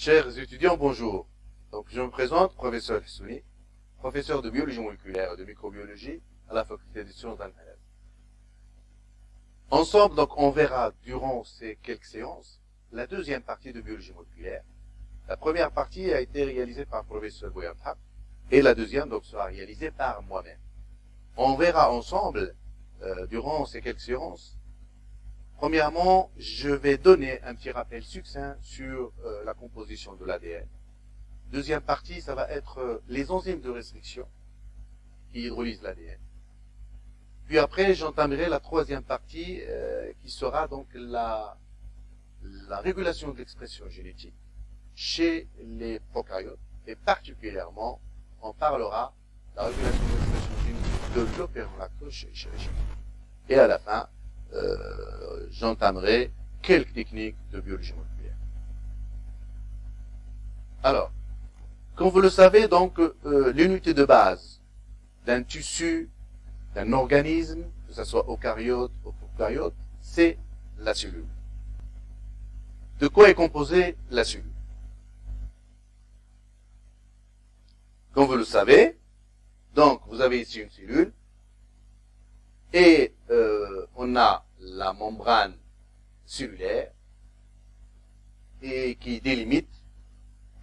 Chers étudiants, bonjour. Donc, je me présente, professeur Hissouni, professeur de biologie moléculaire et de microbiologie à la faculté des sciences d'Antalya. Ensemble, donc, on verra durant ces quelques séances la deuxième partie de biologie moléculaire. La première partie a été réalisée par le professeur Bouyartak et la deuxième, donc, sera réalisée par moi-même. On verra ensemble, durant ces quelques séances, premièrement, je vais donner un petit rappel succinct sur la composition de l'ADN. Deuxième partie, ça va être les enzymes de restriction qui hydrolysent l'ADN. Puis après, j'entamerai la troisième partie qui sera donc la régulation de l'expression génétique chez les prokaryotes et particulièrement, on parlera de la régulation de l'expression génétique de l'opéron-lactose chez les chiens. Et à la fin, j'entamerai quelques techniques de biologie moléculaire. Alors, comme vous le savez, donc, l'unité de base d'un tissu, d'un organisme, que ce soit eucaryote ou prokaryote, c'est la cellule. De quoi est composée la cellule? Comme vous le savez, donc, vous avez ici une cellule, et on a la membrane cellulaire et qui délimite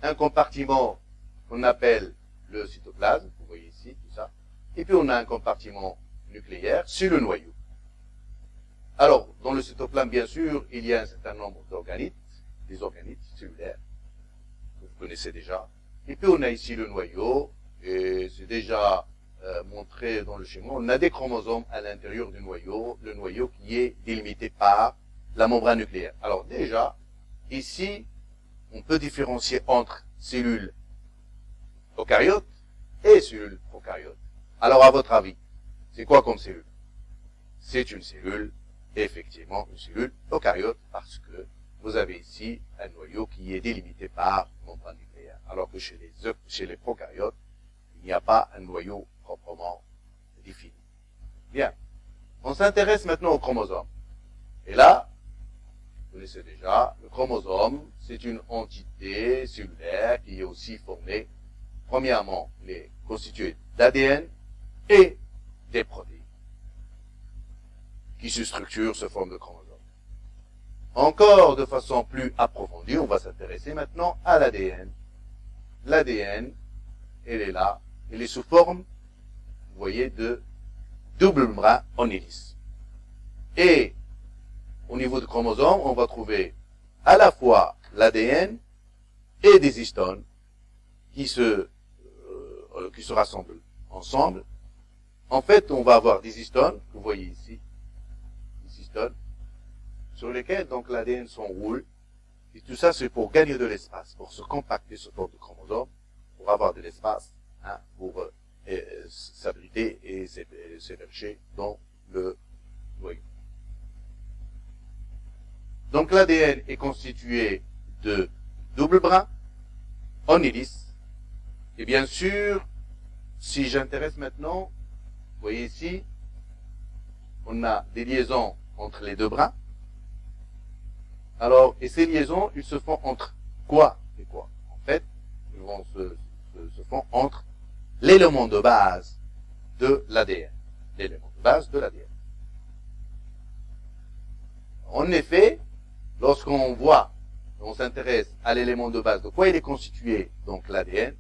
un compartiment qu'on appelle le cytoplasme, vous voyez ici tout ça, et puis on a un compartiment nucléaire sur le noyau. Alors, dans le cytoplasme, bien sûr, il y a un certain nombre d'organites, des organites cellulaires, que vous connaissez déjà, et puis on a ici le noyau, et c'est déjà montré dans le schéma, on a des chromosomes à l'intérieur du noyau, le noyau qui est délimité par la membrane nucléaire. Alors déjà, ici, on peut différencier entre cellules eucaryotes et cellules prokaryotes. Alors à votre avis, c'est quoi comme cellule? C'est une cellule, effectivement, une cellule eucaryote parce que vous avez ici un noyau qui est délimité par une membrane nucléaire. Alors que chez les prokaryotes, il n'y a pas un noyau proprement défini. Bien. On s'intéresse maintenant au chromosome. Et là, vous connaissez déjà, le chromosome, c'est une entité cellulaire qui est aussi formée, premièrement, constituée d'ADN et des protéines, qui se structurent sous forme de chromosome. Encore de façon plus approfondie, on va s'intéresser maintenant à l'ADN. L'ADN, elle est là, elle est sous forme, vous voyez, de double bras en hélice. Et au niveau du chromosome, on va trouver à la fois l'ADN et des histones qui se rassemblent ensemble. En fait, on va avoir des histones, que vous voyez ici, des histones, sur lesquelles donc l'ADN s'enroule. Et tout ça, c'est pour gagner de l'espace, pour se compacter sous forme de chromosome, pour avoir de l'espace, hein, pour s'abriter et s'émerger dans le noyau. Donc l'ADN est constitué de double bras en hélice. Et bien sûr, si j'intéresse maintenant, vous voyez ici, on a des liaisons entre les deux bras. Alors, et ces liaisons, ils se font entre quoi et quoi? En fait, ils vont se font entre l'élément de base de l'ADN. L'élément de base de l'ADN. En effet, lorsqu'on on s'intéresse à l'élément de base, de quoi il est constitué, donc l'ADN,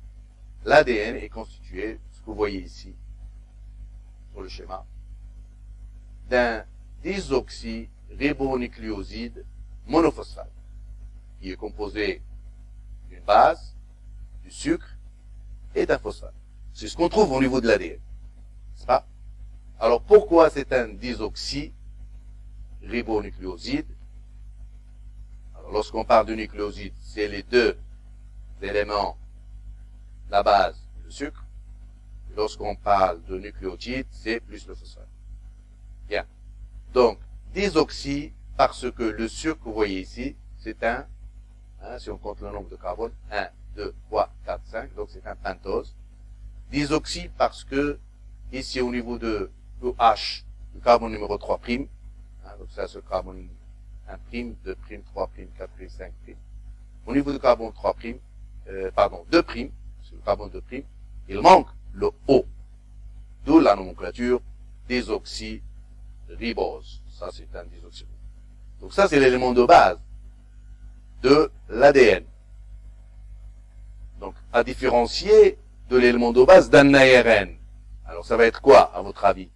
l'ADN est constitué, ce que vous voyez ici, sur le schéma, d'un désoxyribonucléoside monophosphate, qui est composé d'une base, du sucre et d'un phosphate. C'est ce qu'on trouve au niveau de l'ADN. N'est-ce pas? Alors pourquoi c'est un désoxyribonucléoside? Alors lorsqu'on parle de nucléoside, c'est les deux éléments, la base et le sucre. Et lorsqu'on parle de nucléotide, c'est plus le phosphate. Bien. Donc, désoxy, parce que le sucre que vous voyez ici, c'est un, si on compte le nombre de carbone, 1, 2, 3, 4, 5, donc c'est un pentose. Désoxy parce que, ici au niveau de OH, le carbone numéro 3', donc ça c'est le carbone 1', 2', 3', 4', 5'. au niveau du carbone 2', sur le carbone 2', il manque le O. D'où la nomenclature désoxyribose. Ça, c'est un désoxyribose. Donc ça, c'est l'élément de base de l'ADN. Donc, à différencier de l'élément de base d'un ARN. Alors, ça va être quoi, à votre avis?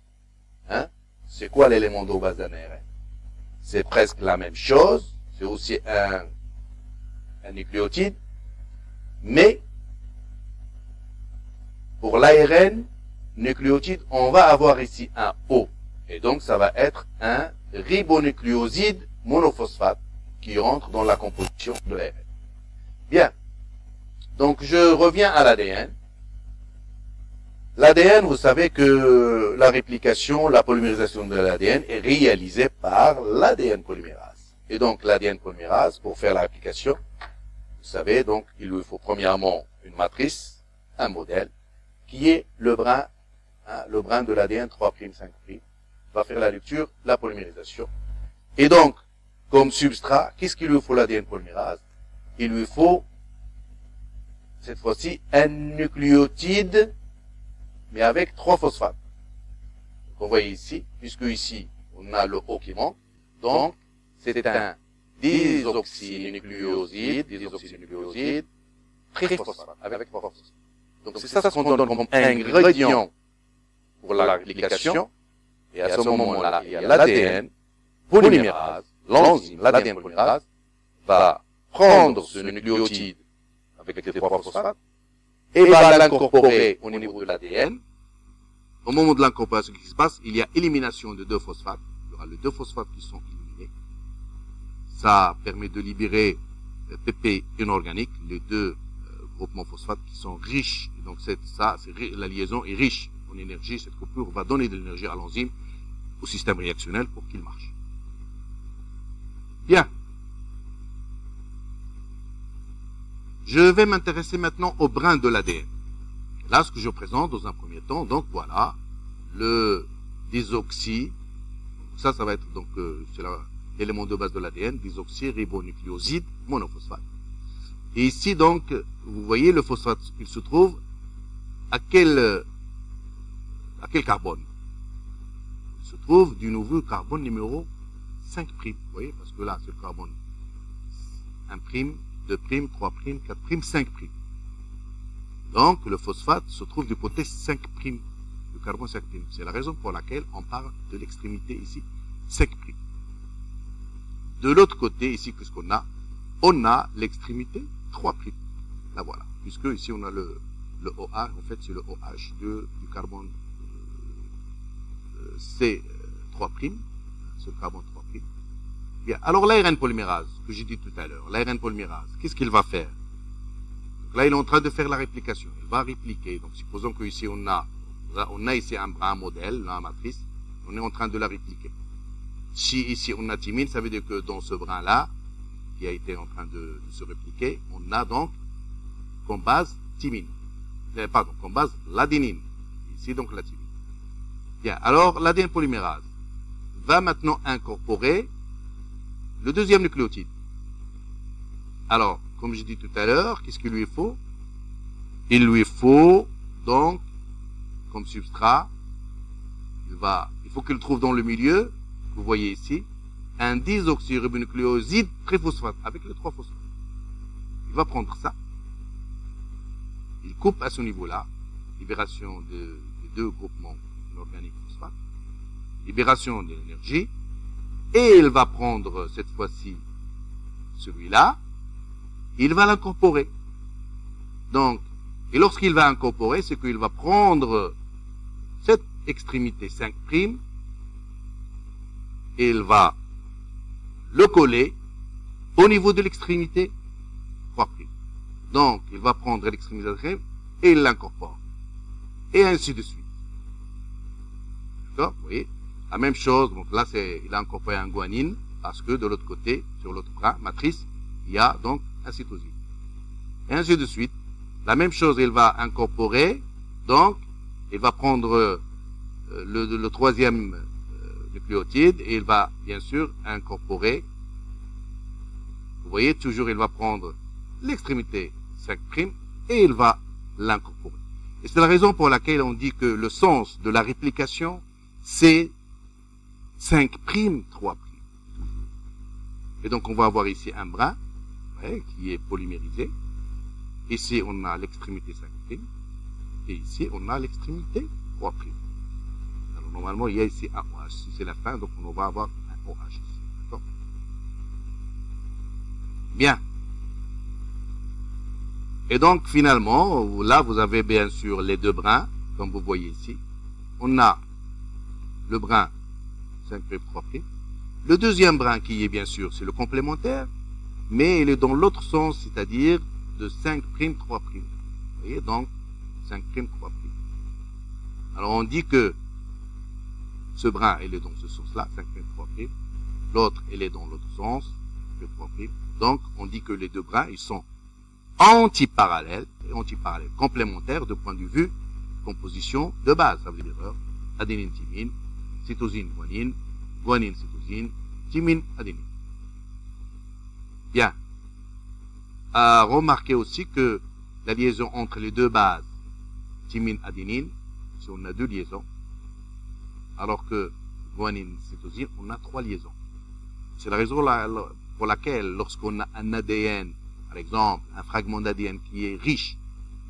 Hein? C'est quoi l'élément de base d'un ARN? C'est presque la même chose. C'est aussi un nucléotide. Mais, pour l'ARN, nucléotide, on va avoir ici un O. Et donc, ça va être un ribonucléoside monophosphate qui rentre dans la composition de l'ARN. Bien. Donc, je reviens à l'ADN. L'ADN, vous savez que la réplication, la polymérisation de l'ADN est réalisée par l'ADN polymérase. Et donc, l'ADN polymérase, pour faire la réplication, vous savez, donc, il lui faut premièrement une matrice, un modèle, qui est le brin de l'ADN 3', 5', va faire la lecture, la polymérisation. Et donc, comme substrat, qu'est-ce qu'il lui faut l'ADN polymérase? Il lui faut, cette fois-ci, un nucléotide, mais avec 3 phosphates. Donc, vous voyez ici, puisque ici, on a le O qui manque, donc, c'est un désoxynucléoside, triphosphate, avec 3 phosphates. Donc, c'est ça ce qu'on donne comme ingrédient pour la réplication. Et à ce moment-là, il y a l'ADN polymérase, l'enzyme, l'ADN polymérase, va prendre ce nucléotide avec les 3 phosphates et va l'incorporer au niveau de l'ADN. Au moment de l'incorporation, ce qui se passe, il y a élimination de 2 phosphates. Il y aura les 2 phosphates qui sont éliminés. Ça permet de libérer PP inorganique, les 2 groupements phosphates qui sont riches. Et donc la liaison est riche en énergie. Cette coupure va donner de l'énergie à l'enzyme, au système réactionnel pour qu'il marche. Bien. Je vais m'intéresser maintenant au brin de l'ADN. Là, ce que je présente dans un premier temps, donc voilà, le désoxy, ça va être donc, c'est l'élément de base de l'ADN, désoxyribonucléoside monophosphate. Et ici, donc, vous voyez, le phosphate, il se trouve à quel carbone? Il se trouve du nouveau carbone numéro 5'. Vous voyez, parce que là, c'est le carbone 1', 2', 3', 4', 5'. Donc, le phosphate se trouve du côté 5', du carbone 5'. C'est la raison pour laquelle on parle de l'extrémité ici, 5'. De l'autre côté, ici, qu'est-ce qu'on a? On a l'extrémité 3'. Là, voilà. Puisque ici, on a le OH, en fait, c'est le OH du carbone C3', c'est le carbone 3'. Bien. Alors, l'ARN polymérase, que j'ai dit tout à l'heure, l'ARN polymérase, qu'est-ce qu'il va faire? Donc là, il est en train de faire la réplication. Il va répliquer. Donc, supposons qu'ici, on a ici un modèle, une matrice. On est en train de la répliquer. Si ici, on a thymine, ça veut dire que dans ce brin-là, qui a été en train de se répliquer, on a donc comme base thymine. Comme base l'adénine. Ici, donc, la thymine. Bien. Alors, l'ADN polymérase va maintenant incorporer le deuxième nucléotide. Alors, comme j'ai dit tout à l'heure, qu'est-ce qu'il lui faut? Il lui faut, donc, comme substrat, il faut qu'il trouve dans le milieu, vous voyez ici, un désoxyribonucléoside triphosphate, avec les 3 phosphates. Il va prendre ça, il coupe à ce niveau-là, libération des 2 groupements inorganiques phosphates, libération de l'énergie, et il va prendre cette fois-ci celui-là, il va l'incorporer. Donc, et lorsqu'il va incorporer, c'est qu'il va prendre cette extrémité 5', et il va le coller au niveau de l'extrémité 3'. Donc, il va prendre l'extrémité 3' et il l'incorpore. Et ainsi de suite. D'accord? Vous voyez? La même chose, donc là, il a incorporé un guanine, parce que de l'autre côté, sur l'autre brin, matrice, il y a donc un cytosine. Et ainsi de suite. La même chose, il va incorporer, donc, il va prendre le 3e nucléotide, et il va, bien sûr, incorporer. Vous voyez, toujours, il va prendre l'extrémité 5' et il va l'incorporer. Et c'est la raison pour laquelle on dit que le sens de la réplication, c'est 5', 3'. Et donc on va avoir ici un brin qui est polymérisé. Ici on a l'extrémité 5'. Et ici on a l'extrémité 3'. Alors normalement il y a ici un OH. Si c'est la fin, donc on va avoir un OH ici. D'accord? Bien. Et donc finalement, là vous avez bien sûr les deux brins, comme vous voyez ici. On a le brin 5', 3'. Le deuxième brin qui est bien sûr, c'est le complémentaire, mais il est dans l'autre sens, c'est-à-dire de 5', 3'. Vous voyez, donc 5', 3'. Alors on dit que ce brin, il est dans ce sens-là, 5', 3'. L'autre, il est dans l'autre sens, 3'. Donc on dit que les deux brins, ils sont antiparallèles, complémentaires de point de vue composition de base. Ça veut dire adénine, thymine, cytosine, guanine, guanine, cytosine, thymine, adénine. Bien. À remarquer aussi que la liaison entre les deux bases, thymine, adénine, si on a deux liaisons, alors que guanine, cytosine, on a trois liaisons. C'est la raison pour laquelle, lorsqu'on a un ADN, par exemple, un fragment d'ADN qui est riche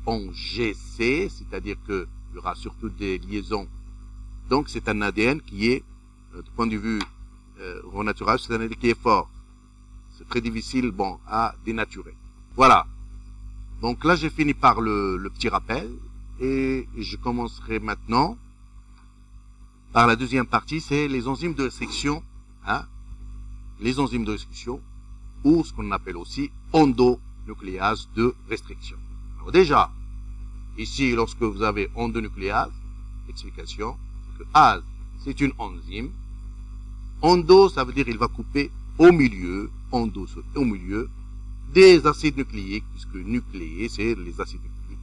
en GC, c'est-à-dire qu'il y aura surtout des liaisons. Donc, c'est un ADN qui est, du point de vue renaturage, c'est un ADN qui est fort. C'est très difficile, bon, à dénaturer. Voilà. Donc là, j'ai fini par le petit rappel et je commencerai maintenant par la deuxième partie, c'est les enzymes de restriction, les enzymes de restriction, ou ce qu'on appelle aussi endonucléase de restriction. Alors déjà, ici, lorsque vous avez endonucléase, explication, que ASE, c'est une enzyme. Endo, ça veut dire il va couper au milieu, endo, au milieu, des acides nucléiques, puisque nucléés, c'est les acides nucléiques.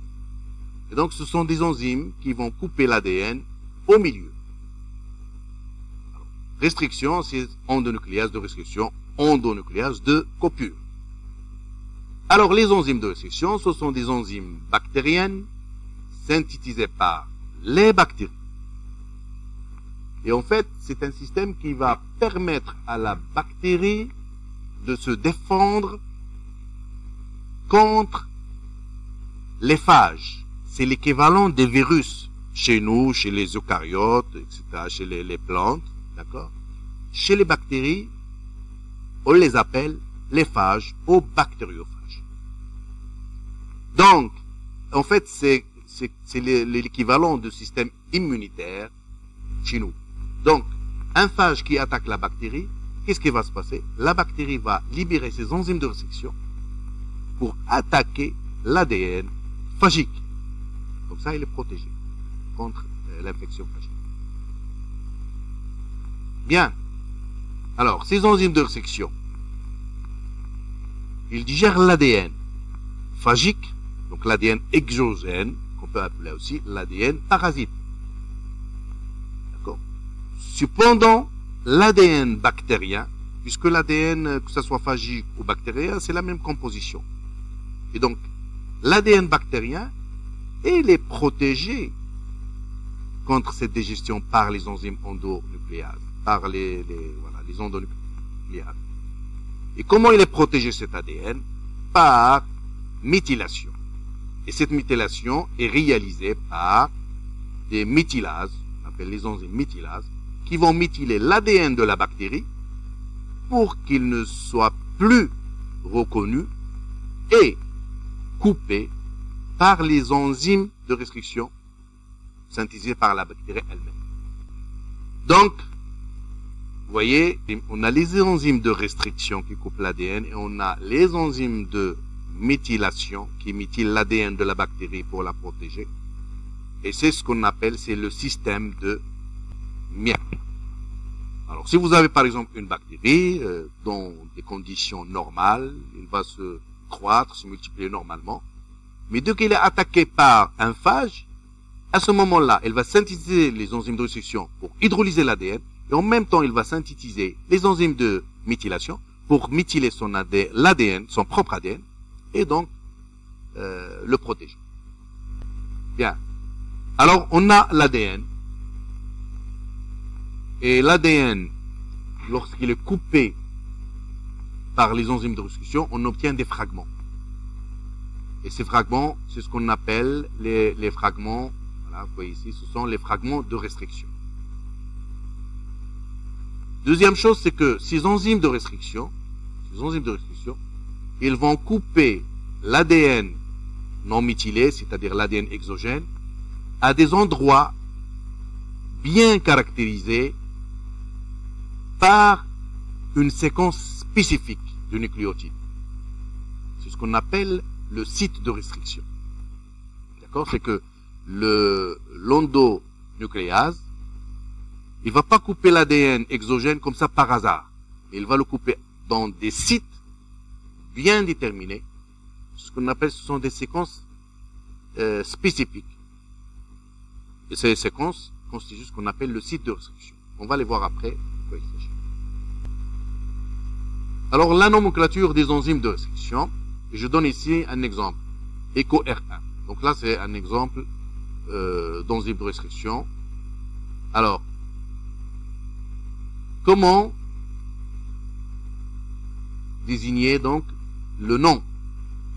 Et donc, ce sont des enzymes qui vont couper l'ADN au milieu. Alors, restriction, c'est endonucléase de restriction, endonucléase de coupure. Alors, les enzymes de restriction, ce sont des enzymes bactériennes synthétisées par les bactéries. Et en fait, c'est un système qui va permettre à la bactérie de se défendre contre les phages. C'est l'équivalent des virus chez nous, chez les eucaryotes, etc., chez les plantes, d'accord? Chez les bactéries, on les appelle les phages ou bactériophages. Donc, en fait, c'est l'équivalent du système immunitaire chez nous. Donc, un phage qui attaque la bactérie, qu'est-ce qui va se passer? La bactérie va libérer ses enzymes de restriction pour attaquer l'ADN phagique. Comme ça, il est protégé contre l'infection phagique. Bien. Alors, ces enzymes de restriction, ils digèrent l'ADN phagique, donc l'ADN exogène, qu'on peut appeler aussi l'ADN parasite. D'accord? Cependant, l'ADN bactérien, puisque l'ADN, que ce soit phagique ou bactérien, c'est la même composition. Et donc, l'ADN bactérien, il est protégé contre cette digestion par les enzymes endonucléases, par les endonucléases. Et comment il est protégé cet ADN? Par méthylation. Et cette méthylation est réalisée par des méthylases, on appelle les enzymes méthylases, qui vont méthyler l'ADN de la bactérie pour qu'il ne soit plus reconnu et coupé par les enzymes de restriction synthétisées par la bactérie elle-même. Donc, vous voyez, on a les enzymes de restriction qui coupent l'ADN et on a les enzymes de méthylation qui méthylent l'ADN de la bactérie pour la protéger. Et c'est ce qu'on appelle, c'est le système de Merck. Alors, si vous avez par exemple une bactérie dans des conditions normales, il va se croître, se multiplier normalement. Mais dès qu'il est attaqué par un phage, à ce moment-là, elle va synthétiser les enzymes de restriction pour hydrolyser l'ADN et en même temps, il va synthétiser les enzymes de méthylation pour méthyler l'ADN, son propre ADN, et donc le protéger. Bien. Alors, on a l'ADN. Et l'ADN, lorsqu'il est coupé par les enzymes de restriction, on obtient des fragments. Et ces fragments, c'est ce qu'on appelle les fragments, voilà, vous voyez ici, ce sont les fragments de restriction. Deuxième chose, c'est que ces enzymes de restriction, ils vont couper l'ADN non méthylé, c'est-à-dire l'ADN exogène, à des endroits bien caractérisés par une séquence spécifique de nucléotides. C'est ce qu'on appelle le site de restriction. D'accord? C'est que l'endonucléase, il va pas couper l'ADN exogène comme ça par hasard. Il va le couper dans des sites bien déterminés. Ce qu'on appelle, ce sont des séquences spécifiques. Et ces séquences constituent ce qu'on appelle le site de restriction. On va les voir après de quoi il s'agit. Alors, la nomenclature des enzymes de restriction, je donne ici un exemple. EcoR1. Donc là, c'est un exemple d'enzyme de restriction. Alors, comment désigner donc le nom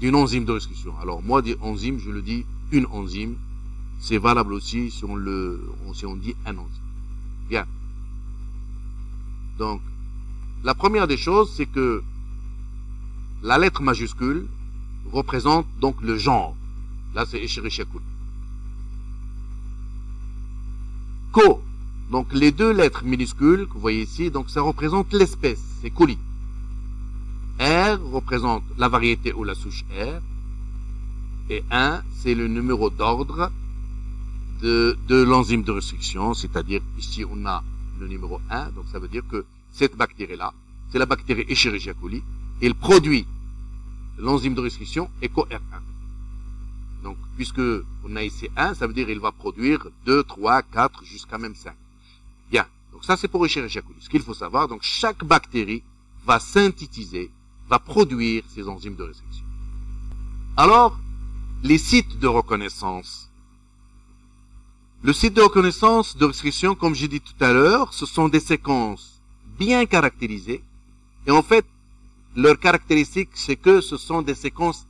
d'une enzyme de restriction? Alors, moi, des enzymes, je le dis une enzyme. C'est valable aussi si on dit un enzyme. Bien. Donc, la première des choses, c'est que la lettre majuscule représente donc le genre. Là, c'est Escherichia coli. Co, donc les deux lettres minuscules que vous voyez ici, donc ça représente l'espèce, c'est coli. R représente la variété ou la souche R. Et 1, c'est le numéro d'ordre de l'enzyme de restriction, c'est-à-dire ici on a le numéro 1, donc ça veut dire que cette bactérie-là, c'est la bactérie Escherichia coli, elle produit l'enzyme de restriction EcoR1. Donc, puisque on a ici 1, ça veut dire qu'il va produire 2, 3, 4, jusqu'à même 5. Bien. Donc ça, c'est pour Escherichia coli. Ce qu'il faut savoir, donc chaque bactérie va synthétiser, va produire ces enzymes de restriction. Alors, les sites de reconnaissance. Le site de reconnaissance de restriction, comme j'ai dit tout à l'heure, ce sont des séquences bien caractérisées. Et en fait, leur caractéristique, c'est que ce sont des séquences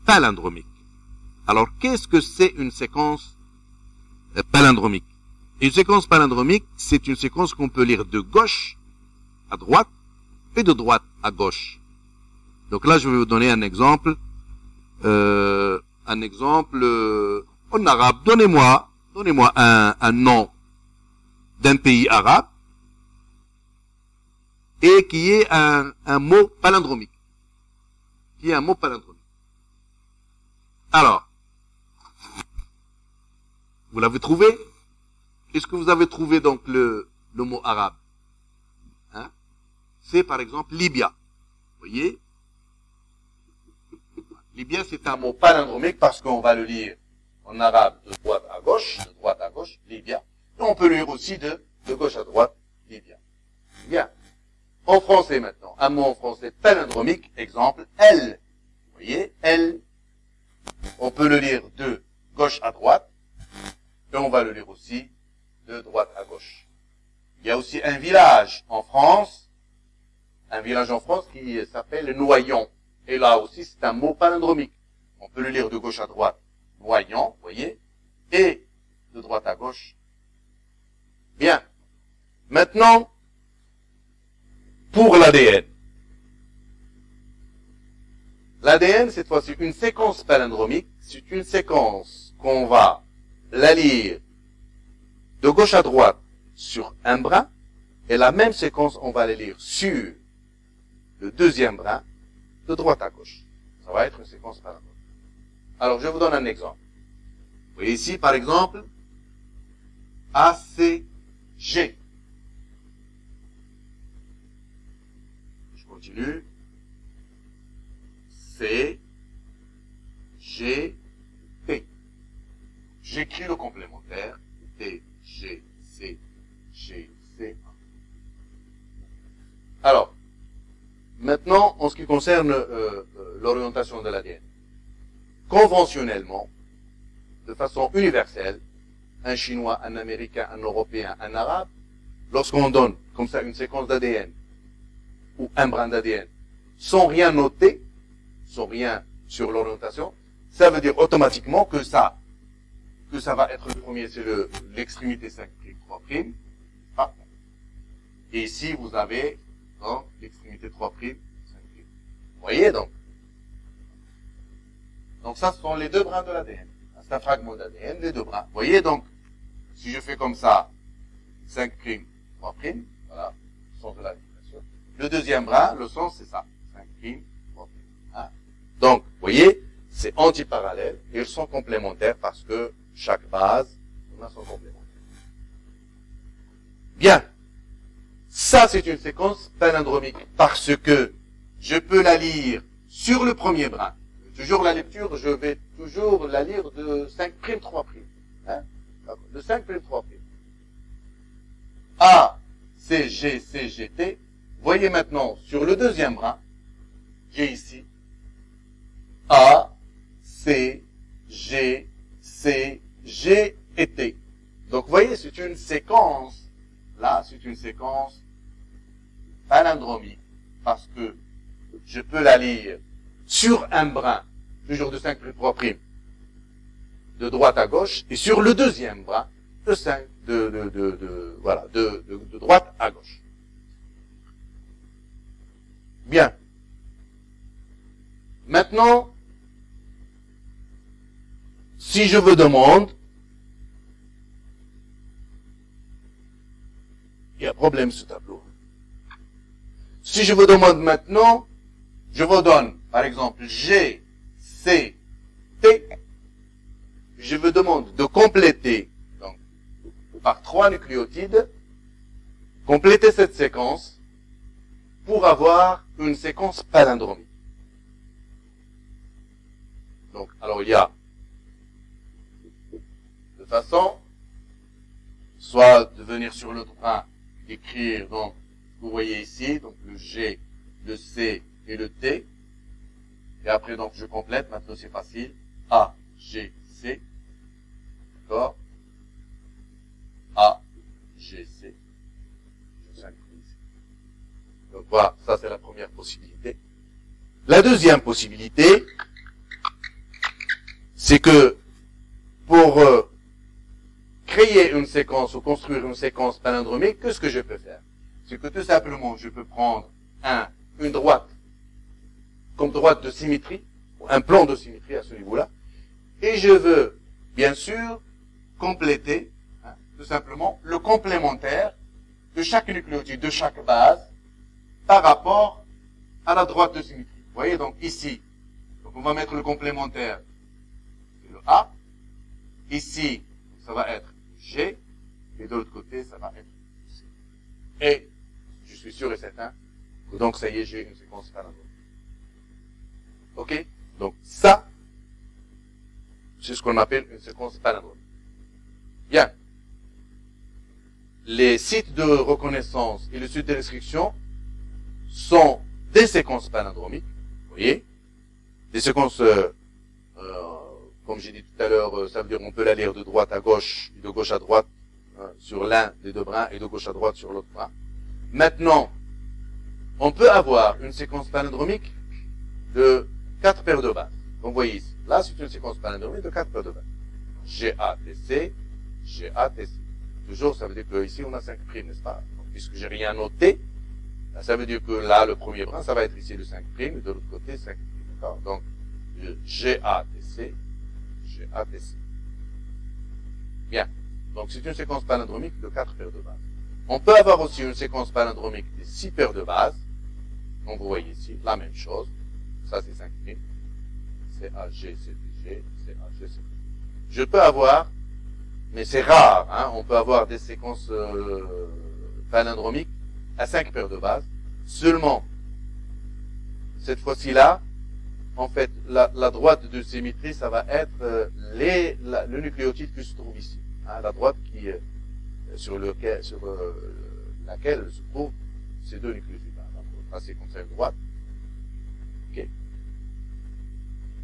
palindromiques. Alors, qu'est-ce que c'est une séquence palindromique? Une séquence palindromique, c'est une séquence qu'on peut lire de gauche à droite et de droite à gauche. Donc là, je vais vous donner un exemple. En arabe. Donnez-moi un nom d'un pays arabe et qui est un mot palindromique. Alors, vous l'avez trouvé? Est-ce que vous avez trouvé donc le mot arabe? Hein? C'est par exemple Libya. Vous voyez? Libya, c'est un mot palindromique parce qu'on va le lire en arabe de droite à gauche, Libya. Et on peut le lire aussi de gauche à droite, Libya. Bien. En français maintenant, un mot en français palindromique, exemple, elle. Vous voyez, elle. On peut le lire de gauche à droite, et on va le lire aussi de droite à gauche. Il y a aussi un village en France qui s'appelle Noyon. Et là aussi, c'est un mot palindromique. On peut le lire de gauche à droite, Noyon, vous voyez, et de droite à gauche. Bien. Maintenant, pour l'ADN. L'ADN, cette fois-ci, une séquence palindromique, c'est une séquence qu'on va la lire de gauche à droite sur un brin, et la même séquence, on va la lire sur le deuxième brin, de droite à gauche. Ça va être une séquence palindromique. Alors, je vous donne un exemple. Vous voyez ici, par exemple, ACG. Je continue. C, G, T. J'écris le complémentaire. T, G, C, G, C. Alors, Maintenant, en ce qui concerne l'orientation de l'ADN. Conventionnellement, de façon universelle, un Chinois, un Américain, un Européen, un Arabe, lorsqu'on donne comme ça une séquence d'ADN ou un brin d'ADN, sans rien noter, sans rien sur l'orientation, ça veut dire automatiquement que ça va être le premier, c'est l'extrémité 5', 3', ah. Et ici, vous avez donc l'extrémité 3', 5'. Vous voyez donc? Donc ça, ce sont les deux brins de l'ADN. C'est un fragment d'ADN, les deux brins. Vous voyez donc, si je fais comme ça, 5', 3', voilà, le sens de la vibration. Le deuxième brin, le sens, c'est ça. 5', 3'. Hein? Donc, vous voyez, c'est antiparallèle et ils sont complémentaires parce que chaque base, on a son complément. Bien. Ça, c'est une séquence palindromique parce que je peux la lire sur le premier brin. Toujours la lecture, je vais toujours la lire de 5', 3'. Hein? De 5', 3'. A, C, G, C, G, T. Voyez maintenant, sur le deuxième brin, j'ai ici A, C, G, C, G et T. Donc, vous voyez, c'est une séquence, là, c'est une séquence palindromique, parce que je peux la lire sur un brin, toujours de 5', 3', de droite à gauche, et sur le deuxième brin, de 5, de droite à gauche. Bien. Maintenant, si je vous demande, il y a problème ce tableau. Si je vous demande maintenant, je vous donne, par exemple, G, C, T, je vous demande de compléter, donc, par 3 nucléotides, compléter cette séquence pour avoir une séquence palindromique. Donc, alors il y a de façon, soit de venir sur le brin, d'écrire, donc, vous voyez ici, donc le G, le C et le T. Et après, donc, je complète, maintenant c'est facile. A, G, C. D'accord? A, G, C. Je synchronise. Donc voilà, ça c'est la première possibilité. La deuxième possibilité, c'est que pour créer une séquence ou construire une séquence palindromique, qu'est-ce que je peux faire? C'est que tout simplement, je peux prendre une droite comme droite de symétrie, ou un plan de symétrie à ce niveau-là, et je veux, bien sûr, compléter, tout simplement, le complémentaire de chaque nucléotide, de chaque base, par rapport à la droite de symétrie. Vous voyez, donc ici, donc on va mettre le complémentaire, c'est le A. Ici, ça va être G, et de l'autre côté, ça va être C. Et je suis sûr et certain que donc ça y est, j'ai une séquence palindromique. Ok? Donc ça, c'est ce qu'on appelle une séquence palindromique. Bien. Les sites de reconnaissance et les sites de restriction sont des séquences palindromiques. Vous voyez? Des séquences, comme j'ai dit tout à l'heure, ça veut dire on peut la lire de droite à gauche et de gauche à droite sur l'un des deux brins et de gauche à droite sur l'autre brin. Maintenant, on peut avoir une séquence palindromique de 4 paires de bases. Comme vous voyez ici. Là, c'est une séquence palindromique de 4 paires de bases. GATC, GATC. Toujours, ça veut dire que ici on a 5', n'est-ce pas? Donc, puisque j'ai rien noté, ça veut dire que là, le premier brin, ça va être ici le 5', et de l'autre côté, 5'. D'accord? Donc, le GATC, GATC. Bien. Donc, c'est une séquence palindromique de 4 paires de bases. On peut avoir aussi une séquence palindromique de 6 paires de bases. Donc, vous voyez ici, la même chose. Ça, c'est 5'. CAG, CTG, CAG, CTG. Je peux avoir, mais c'est rare, hein, on peut avoir des séquences palindromiques à 5 paires de bases. Seulement, cette fois-ci-là, en fait, la droite de symétrie, ça va être le nucléotide qui se trouve ici. Hein, la droite qui sur laquelle se trouvent ces deux nucléotides. Là, c'est comme ça une droite. OK.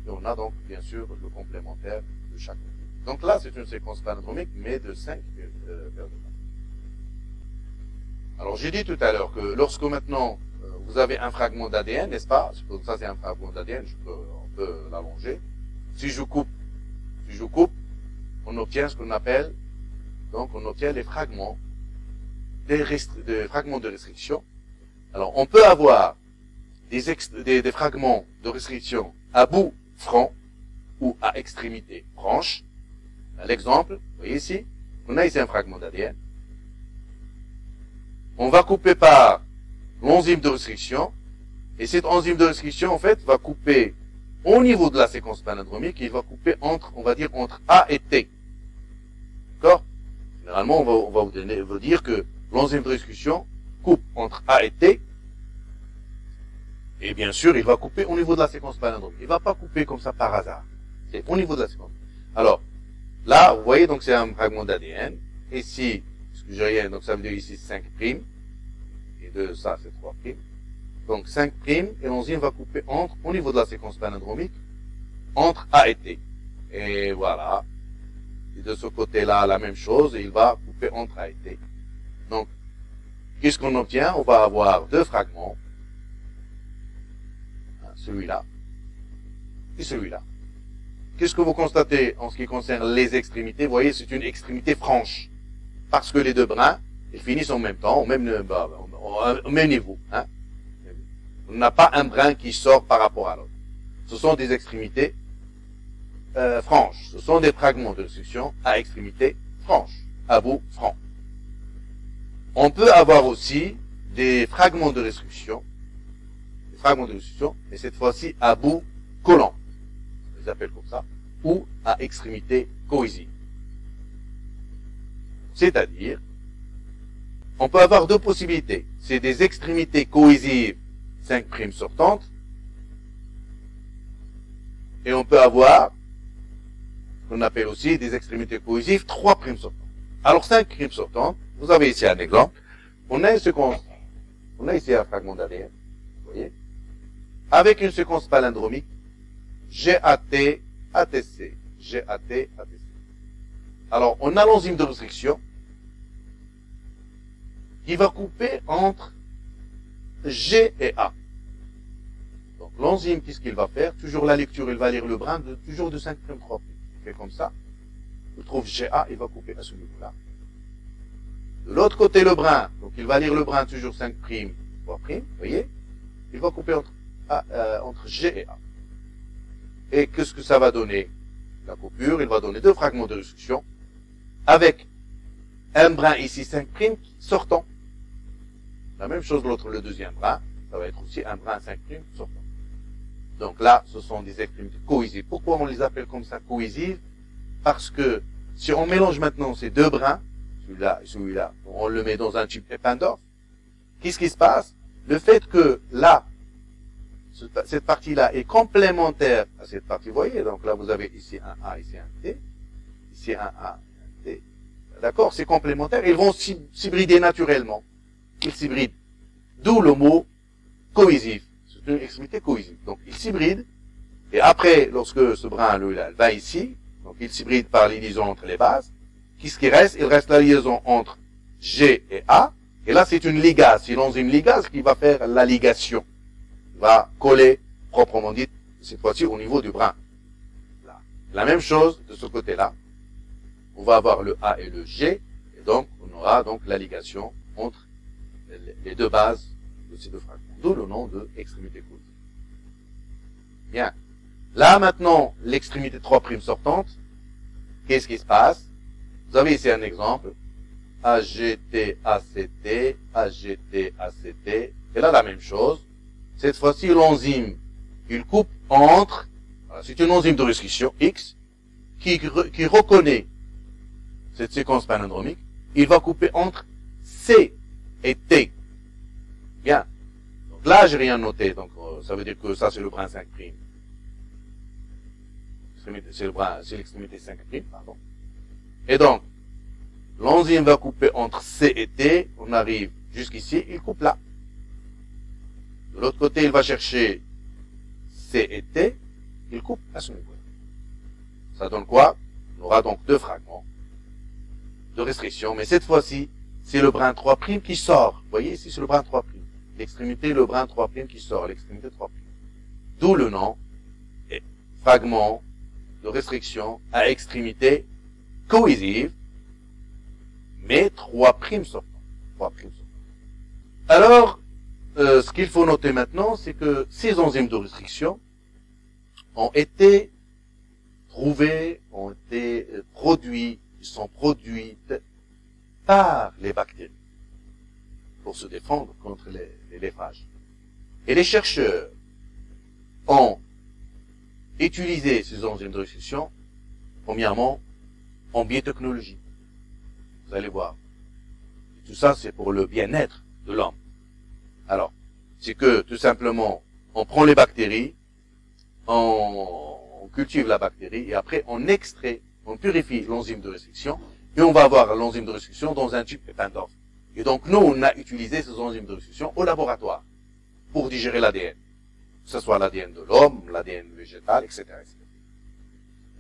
Et on a donc, bien sûr, le complémentaire de chaque nucléotide. Donc là, c'est une séquence palindromique, mais de 5 paires de bases. Alors, j'ai dit tout à l'heure que lorsque maintenant, vous avez un fragment d'ADN, n'est-ce pas? Ça, c'est un fragment d'ADN, on peut l'allonger. Si je coupe, on obtient ce qu'on appelle, donc on obtient les fragments, des fragments de restriction. Alors, on peut avoir des fragments de restriction à bout franc ou à extrémité franche. L'exemple, vous voyez ici, on a ici un fragment d'ADN. On va couper par l'enzyme de restriction, et cette enzyme de restriction, en fait, va couper au niveau de la séquence palindromique, il va couper entre, on va dire, entre A et T. D'accord? Généralement, on va vous dire que l'enzyme de restriction coupe entre A et T, et bien sûr, il va couper au niveau de la séquence palindromique. Il va pas couper comme ça par hasard. C'est au niveau de la séquence. Alors, là, vous voyez, donc c'est un fragment d'ADN. Ici, ce que j'ai rien, donc ça veut dire ici 5', et de ça, c'est 3'. Donc 5', et l'enzyme va couper entre, au niveau de la séquence palindromique, entre A et T. Et voilà. Et de ce côté-là, la même chose, et il va couper entre A et T. Donc, qu'est-ce qu'on obtient? On va avoir deux fragments. Celui-là et celui-là. Qu'est-ce que vous constatez en ce qui concerne les extrémités? Vous voyez, c'est une extrémité franche. Parce que les deux brins, ils finissent en même temps, au même niveau. Hein. On n'a pas un brin qui sort par rapport à l'autre. Ce sont des extrémités franches. Ce sont des fragments de restriction à extrémité franche, à bout franc. On peut avoir aussi des fragments de restriction, et cette fois-ci à bout collant, on les appelle comme ça, ou à extrémité cohésive. C'est-à-dire, on peut avoir deux possibilités. C'est des extrémités cohésives 5' sortantes, et on peut avoir ce qu'on appelle aussi des extrémités cohésives 3' sortantes. Alors 5' sortantes, vous avez ici un exemple. On a ici un fragment d'ADN, vous voyez, avec une séquence palindromique GAT, ATC, GAT, ATC. Alors, on a l'enzyme de restriction qui va couper entre G et A. Donc, l'enzyme, qu'est-ce qu'il va faire? Toujours la lecture, il va lire le brin toujours de 5', 3'. Il fait comme ça. On trouve GA, il va couper à ce niveau-là. De l'autre côté, le brin, donc il va lire le brin toujours 5', 3', vous voyez? Il va couper entre G et A. Et qu'est-ce que ça va donner? La coupure, il va donner deux fragments de restriction avec un brin ici 5' sortant. La même chose l'autre, le deuxième brin, ça va être aussi un brin 5' sortant. Donc là, ce sont des extrémités cohésives. Pourquoi on les appelle comme ça cohésives? Parce que si on mélange maintenant ces deux brins, celui-là et celui-là, on le met dans un tube Eppendorf, qu'est-ce qui se passe? Le fait que là, cette partie-là est complémentaire à cette partie, vous voyez, donc là vous avez ici un A, ici un T, ici un A, un T, d'accord, c'est complémentaire, ils vont s'hybrider naturellement, ils s'hybrident, d'où le mot cohésif, c'est une extrémité cohésive, donc ils s'hybrident, et après, lorsque ce brin, là, va ici, donc il s'hybride par les liaisons entre les bases, qu'est-ce qui reste? Il reste la liaison entre G et A, et là c'est une ligase, c'est l'enzyme ligase qui va faire la ligation, va coller, proprement dit, cette fois-ci au niveau du brin. Là. La même chose de ce côté-là. On va avoir le A et le G, et donc on aura donc la ligation entre les deux bases de ces deux fragments. D'où le nom de extrémité cohésive. Bien. Là maintenant, l'extrémité 3' sortante, qu'est-ce qui se passe? Vous avez ici un exemple. AGT, ACT, AGT, ACT, et là la même chose. Cette fois-ci, l'enzyme, il coupe entre, c'est une enzyme de restriction, X, qui reconnaît cette séquence palindromique, il va couper entre C et T. Bien. Donc là, j'ai rien noté, donc ça veut dire que ça, c'est le brin 5'. C'est l'extrémité 5', pardon. Et donc, l'enzyme va couper entre C et T, on arrive jusqu'ici, il coupe là. De l'autre côté, il va chercher C et T, il coupe à ce niveau-là. Ça donne quoi? On aura donc deux fragments de restriction, mais cette fois-ci, c'est le brin 3' qui sort. Vous voyez ici, c'est le brin 3'. L'extrémité, le brin 3' qui sort, l'extrémité 3'. D'où le nom, fragment de restriction à extrémité cohésive, mais 3' sortant. 3' sortant. Alors, ce qu'il faut noter maintenant, c'est que ces enzymes de restriction ont été trouvées, ont été produits, sont produites par les bactéries pour se défendre contre les phages. Et les chercheurs ont utilisé ces enzymes de restriction, premièrement, en biotechnologie. Vous allez voir. Et tout ça, c'est pour le bien-être de l'homme. Alors, c'est que, tout simplement, on prend les bactéries, on cultive la bactérie, et après, on extrait, on purifie l'enzyme de restriction, et on va avoir l'enzyme de restriction dans un tube Eppendorf. Et donc, nous, on a utilisé ces enzymes de restriction au laboratoire pour digérer l'ADN. Que ce soit l'ADN de l'homme, l'ADN végétal, etc.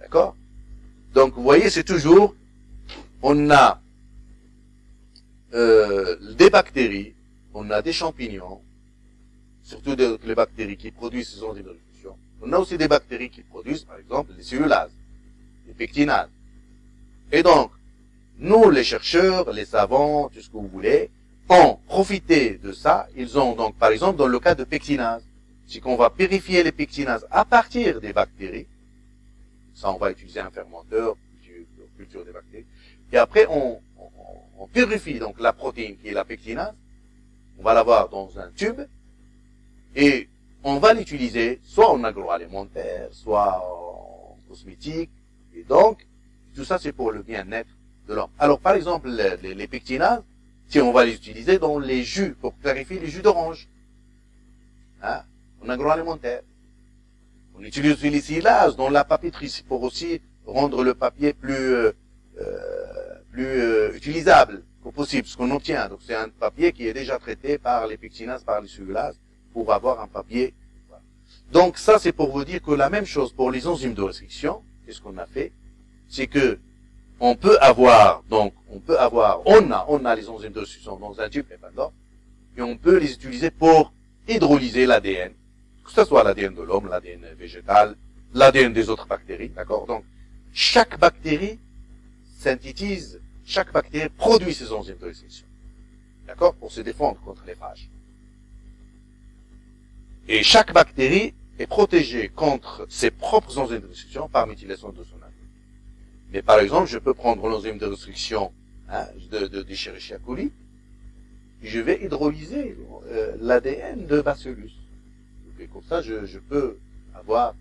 D'accord? Donc, vous voyez, c'est toujours, on a des bactéries, on a des champignons, surtout les bactéries qui produisent ces enzymes de restriction. On a aussi des bactéries qui produisent, par exemple, les cellulases, les pectinases. Et donc, nous, les chercheurs, les savants, tout ce que vous voulez, ont profité de ça. Ils ont donc, par exemple, dans le cas de pectinase, c'est qu'on va purifier les pectinases à partir des bactéries. Ça, on va utiliser un fermenteur, culture des bactéries. Et après, on purifie donc la protéine qui est la pectinase. On va l'avoir dans un tube. Et on va l'utiliser soit en agroalimentaire, soit en cosmétique. Et donc, tout ça, c'est pour le bien-être de l'homme. Alors, par exemple, les pectinases, si on va les utiliser dans les jus, pour clarifier les jus d'orange. Hein, en agroalimentaire. On utilise aussi les silases dans la papeterie pour aussi rendre le papier plus utilisable que possible, ce qu'on obtient. Donc, c'est un papier qui est déjà traité par les pectinases, par les cellulases, pour avoir un papier. Voilà. Donc, ça, c'est pour vous dire que la même chose pour les enzymes de restriction, c'est ce qu'on a fait, c'est que on peut avoir, on a les enzymes de restriction dans un tube Eppendorf, et on peut les utiliser pour hydrolyser l'ADN, que ce soit l'ADN de l'homme, l'ADN végétal, l'ADN des autres bactéries, d'accord? Donc, chaque bactérie synthétise, chaque bactérie produit ses enzymes de restriction, d'accord? Pour se défendre contre les phages. Et chaque bactérie est protégée contre ses propres enzymes de restriction par méthylation de son ADN. Mais par exemple, je peux prendre l'enzyme de restriction de Escherichia coli, et je vais hydrolyser l'ADN de Bacillus. Et comme ça, je peux avoir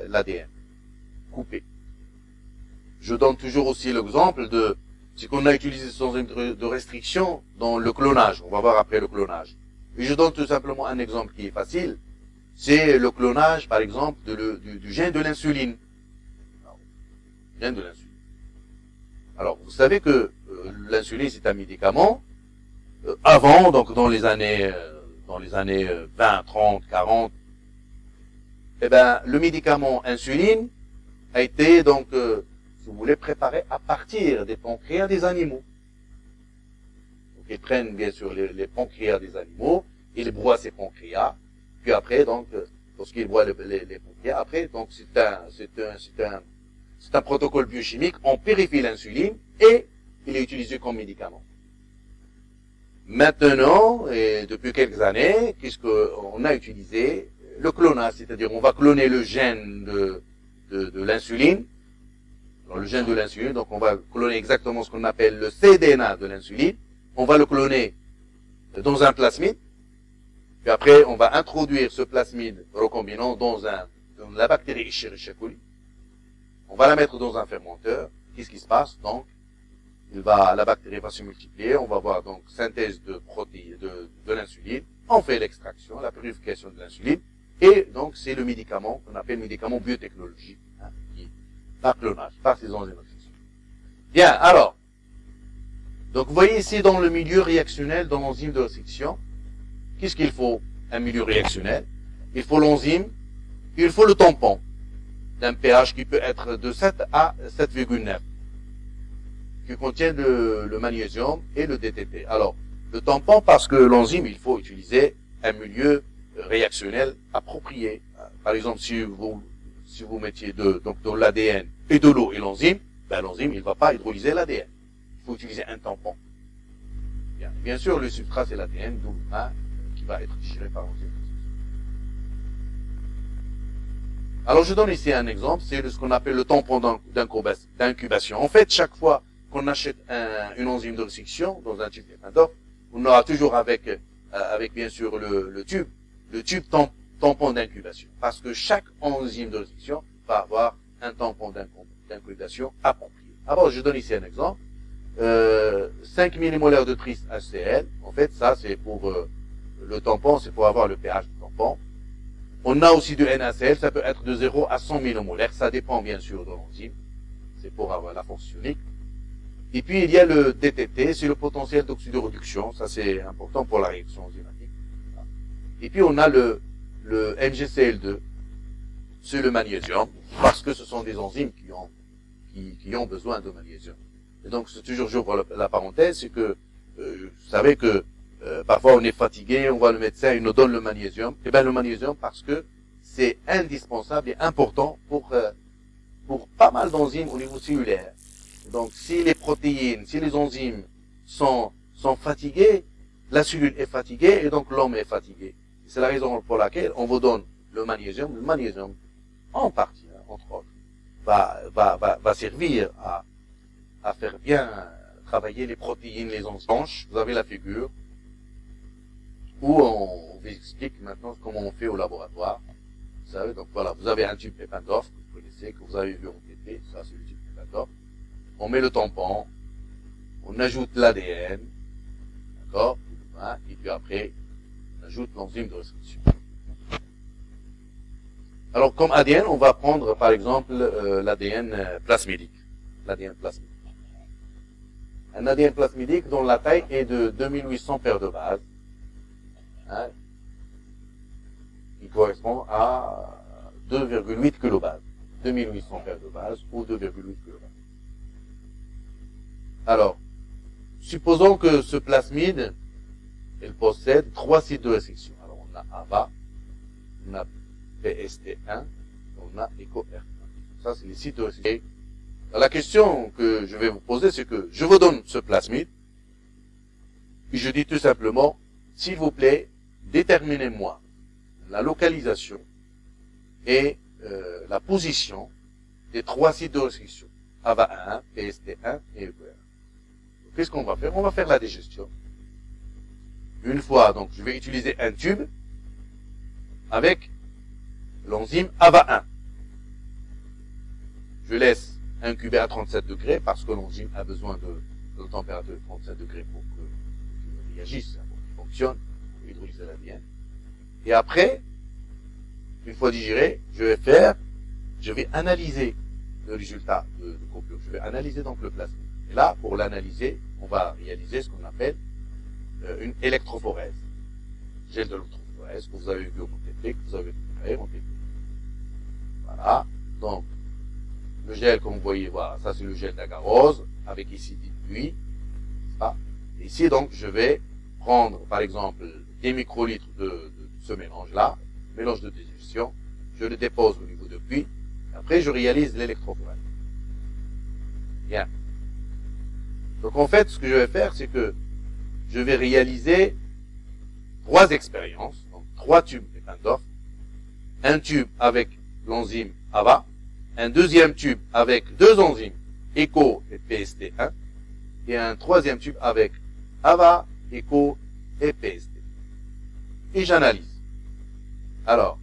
l'ADN coupé. Je donne toujours aussi l'exemple de ce qu'on a utilisé ces enzymes de restriction dans le clonage. On va voir après le clonage. Et je donne tout simplement un exemple qui est facile. C'est le clonage, par exemple, du gène de l'insuline. Gène de l'insuline. Alors, vous savez que l'insuline, c'est un médicament. Avant, donc dans les années 20, 30, 40, eh ben, le médicament insuline a été donc, si vous voulez, préparé à partir des pancréas des animaux. Donc, ils prennent bien sûr les pancréas des animaux, ils broient ces pancréas, puis après, donc, lorsqu'ils broient les pancréas, après, donc, c'est un protocole biochimique, on purifie l'insuline et il est utilisé comme médicament. Maintenant, et depuis quelques années, qu'est-ce qu'on a utilisé? Le clonage, c'est-à-dire on va cloner le gène de l'insuline. Alors, le gène de l'insuline, donc on va cloner exactement ce qu'on appelle le cDNA de l'insuline. On va le cloner dans un plasmide. Puis après, on va introduire ce plasmide recombinant dans la bactérie Escherichia coli. On va la mettre dans un fermenteur. Qu'est-ce qui se passe? Donc, la bactérie va se multiplier. On va avoir donc synthèse de protéines, de l'insuline. On fait l'extraction, la purification de l'insuline. Et donc, c'est le médicament qu'on appelle médicament biotechnologique, par clonage, par ces enzymes. Bien, alors. Donc, vous voyez ici dans le milieu réactionnel, dans l'enzyme de restriction, qu'est-ce qu'il faut? Un milieu réactionnel. Il faut l'enzyme il faut le tampon d'un pH qui peut être de 7 à 7,9, qui contient le magnésium et le DTT. Alors, le tampon, parce que l'enzyme, il faut utiliser un milieu réactionnel approprié. Par exemple, si vous mettiez donc de l'ADN et de l'eau et l'enzyme, ben l'enzyme, il ne va pas hydrolyser l'ADN. Il faut utiliser un tampon. Bien sûr, le substrat, c'est l'ADN, donc qui va être digéré par l'enzyme. Alors, je donne ici un exemple, c'est ce qu'on appelle le tampon d'incubation. En fait, chaque fois qu'on achète une enzyme de restriction dans un tube Eppendorf, on aura toujours avec bien sûr le tube tampon d'incubation. Parce que chaque enzyme de restriction va avoir un tampon d'incubation approprié. Alors, je donne ici un exemple. 5 millimolaires de tris HCl, en fait, ça c'est pour le tampon, c'est pour avoir le pH du tampon. On a aussi du NaCl, ça peut être de 0 à 100 millimolaires, ça dépend bien sûr de l'enzyme, c'est pour avoir la force ionique. Et puis il y a le DTT, c'est le potentiel d'oxydoréduction, ça c'est important pour la réaction enzymatique. Et puis on a le MgCl2, c'est le magnésium, parce que ce sont des enzymes qui ont besoin de magnésium. Et donc c'est toujours, j'ouvre la parenthèse, c'est que vous savez que parfois on est fatigué, on voit le médecin, il nous donne le magnésium. Eh bien le magnésium parce que c'est indispensable et important pour pas mal d'enzymes au niveau cellulaire. Donc si les protéines, si les enzymes sont fatiguées, la cellule est fatiguée et donc l'homme est fatigué. C'est la raison pour laquelle on vous donne le magnésium. Le magnésium, en partie, entre autres, va servir à faire bien travailler les protéines, les enzymes. Vous avez la figure où on vous explique maintenant comment on fait au laboratoire. Vous savez, donc voilà, vous avez un tube Eppendorf, que vous connaissez, que vous avez vu en TP, ça c'est le tube Eppendorf. On met le tampon, on ajoute l'ADN, d'accord, et puis après, on ajoute l'enzyme de restriction. Alors, comme ADN, on va prendre, par exemple, l'ADN plasmidique. L'ADN plasmidique. Un ADN plasmidique dont la taille est de 2800 paires de bases, qui correspond à 2,8 kilobases. 2800 paires de bases ou 2,8 kilobases. Alors, supposons que ce plasmide, il possède 3 sites de restriction. Alors, on a AVA, on a PST1, on a EcoR1. Ça, c'est les sites de restriction. Alors, la question que je vais vous poser, c'est que je vous donne ce plasmide, et je dis tout simplement, s'il vous plaît, déterminez-moi la localisation et la position des 3 sites de restriction. AVA1, PST1 et EcoR1. Qu'est-ce qu'on va faire? On va faire la digestion. Une fois, donc, je vais utiliser un tube avec l'enzyme AVA1. Je laisse incuber à 37 degrés parce que l'enzyme a besoin de température de 37 degrés pour qu'il réagisse, pour qu'il fonctionne, pour hydrolyser l'ADN. Et après, une fois digéré, je vais analyser le résultat de coupure. Je vais analyser donc le plasmide. Et là, pour l'analyser, on va réaliser ce qu'on appelle une électrophorèse. Gel de l'électrophorèse que vous avez vu au TP, que vous avez préparé en TP. Voilà. Donc, le gel, comme vous voyez, voilà, ça c'est le gel d'agarose, avec ici des buis. Ici, donc, je vais prendre, par exemple, des microlitres de ce mélange-là, mélange de digestion, je le dépose au niveau de puits, après je réalise l'électrophorèse. Bien. Donc en fait, ce que je vais faire, c'est que je vais réaliser 3 expériences, donc 3 tubes Eppendorf, un tube avec l'enzyme AVA, un deuxième tube avec 2 enzymes ECO et PST1, et un troisième tube avec AVA, ECO et PST. Et j'analyse. Alors,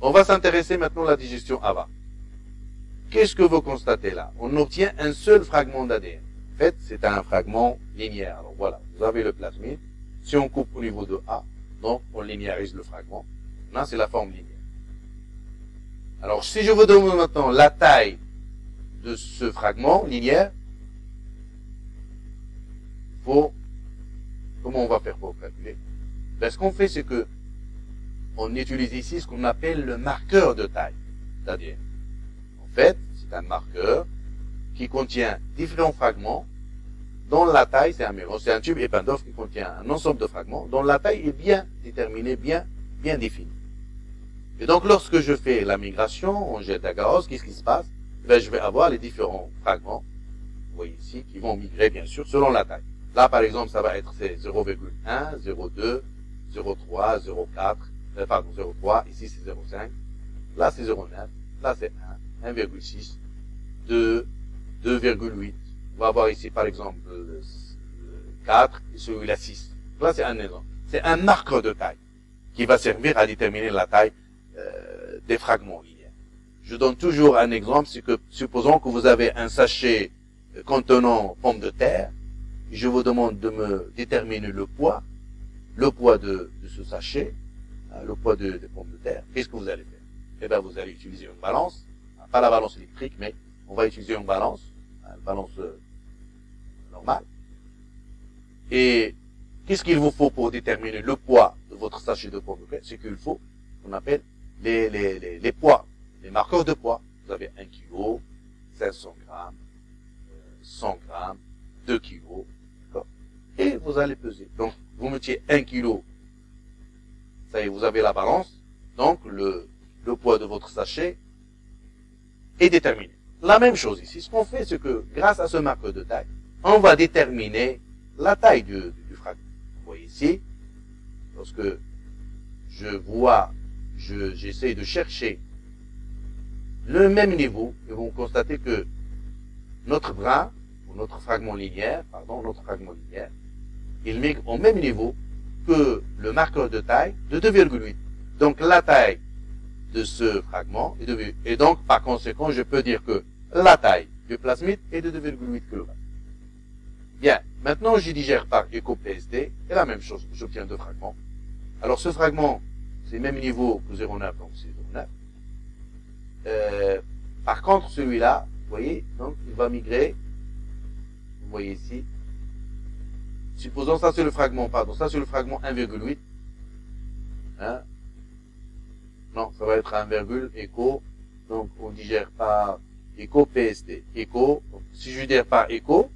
on va s'intéresser maintenant à la digestion AVA. Qu'est-ce que vous constatez là? On obtient un seul fragment d'ADN. En fait, c'est un fragment linéaire. Alors voilà, vous avez le plasmide. Si on coupe au niveau de A, donc on linéarise le fragment. Là, c'est la forme linéaire. Alors, si je vous demande maintenant la taille de ce fragment linéaire, comment on va faire pour calculer? Ben, ce qu'on fait, c'est que on utilise ici ce qu'on appelle le marqueur de taille. C'est-à-dire, en fait, c'est un marqueur qui contient différents fragments dont la taille, c'est un tube Eppendorf qui contient un ensemble de fragments dont la taille est bien déterminée, bien définie. Et donc, lorsque je fais la migration, on jette la garose, qu'est-ce qui se passe? Ben, je vais avoir les différents fragments, vous voyez ici, qui vont migrer, bien sûr, selon la taille. Là, par exemple, ça va être 0,1, 0,2, 0,3, 0,4, pardon, 0,3, ici c'est 0,5, là c'est 0,9, là c'est 1, 1,6, 2, 2,8. On va avoir ici, par exemple, 4 et celui-là 6. Là, c'est un exemple. C'est un marqueur de taille qui va servir à déterminer la taille des fragments linéaires. Je donne toujours un exemple, c'est que, supposons que vous avez un sachet contenant pommes de terre, et je vous demande de me déterminer le poids de ce sachet, le poids des pommes de terre. Qu'est-ce que vous allez faire? Eh bien, vous allez utiliser une balance, pas la balance électrique, mais on va utiliser une balance normale. Et qu'est-ce qu'il vous faut pour déterminer le poids de votre sachet de pommes de terre? C'est qu'il faut, qu'on appelle les poids, les marqueurs de poids. Vous avez 1 kg, 500 grammes, 100 grammes, 2 kg, d'accord? Et vous allez peser. Donc, vous mettiez 1 kg, ça y est, vous avez la balance, donc le poids de votre sachet est déterminé. La même chose ici, ce qu'on fait, c'est que grâce à ce marqueur de taille, on va déterminer la taille du fragment. Vous voyez ici, lorsque j'essaie de chercher le même niveau, et vous constatez que notre brin, ou notre fragment linéaire, il migre au même niveau que le marqueur de taille de 2,8. Donc la taille de ce fragment est de 2,8. Et donc, par conséquent, je peux dire que la taille du plasmide est de 2,8 kg. Bien, maintenant je digère par éco-PSD, et la même chose, j'obtiens 2 fragments. Alors ce fragment, c'est le même niveau que 0,9, donc c'est 0,9. Par contre, celui-là, vous voyez, donc il va migrer, vous voyez ici, supposons ça c'est le fragment, ça c'est le fragment 1,8. Hein? Non, ça va être 1, éco, donc on digère par éco-PSD. Éco, si je digère par éco,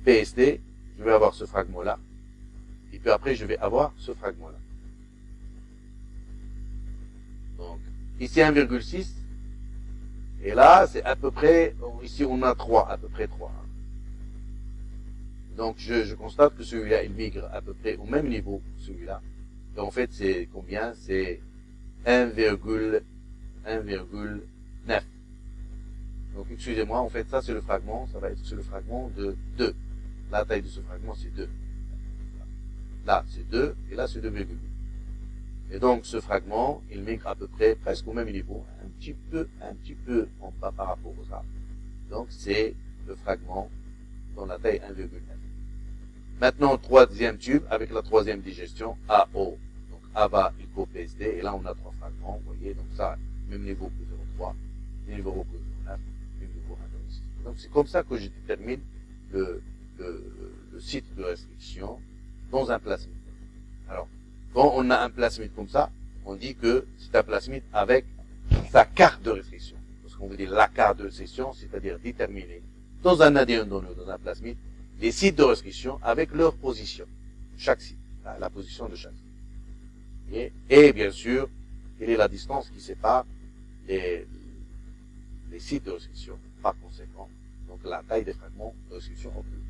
PSD, je vais avoir ce fragment-là. Et puis après, je vais avoir ce fragment-là. Donc, ici 1,6. Et là, c'est à peu près, ici on a 3, à peu près 3. Donc, je constate que celui-là, il migre à peu près au même niveau que celui-là. Et en fait, c'est combien? C'est 1,9. Donc, excusez-moi, en fait, ça c'est le fragment, ça va être le fragment de 2. La taille de ce fragment, c'est 2. Là, c'est 2, et là, c'est 2,8. Et donc, ce fragment, il migre à peu près, presque au même niveau, un petit peu en bas par rapport aux arbres. Donc, c'est le fragment dont la taille est 1,9. Maintenant, troisième tube, avec la troisième digestion, AO. Donc, AVA, ICO, PSD, et là, on a 3 fragments, vous voyez, donc ça, même niveau que 0,3, même niveau que 0,9, même niveau 1,6. Donc, c'est comme ça que je détermine le site de restriction dans un plasmide. Alors, quand on a un plasmide comme ça, on dit que c'est un plasmide avec sa carte de restriction. Parce qu'on veut dire la carte de restriction, c'est-à-dire déterminer dans un ADN donné, dans un plasmide, les sites de restriction avec leur position. Chaque site, la position de chaque site. Et bien sûr, quelle est la distance qui sépare les sites de restriction, par conséquent, donc la taille des fragments de restriction entre eux.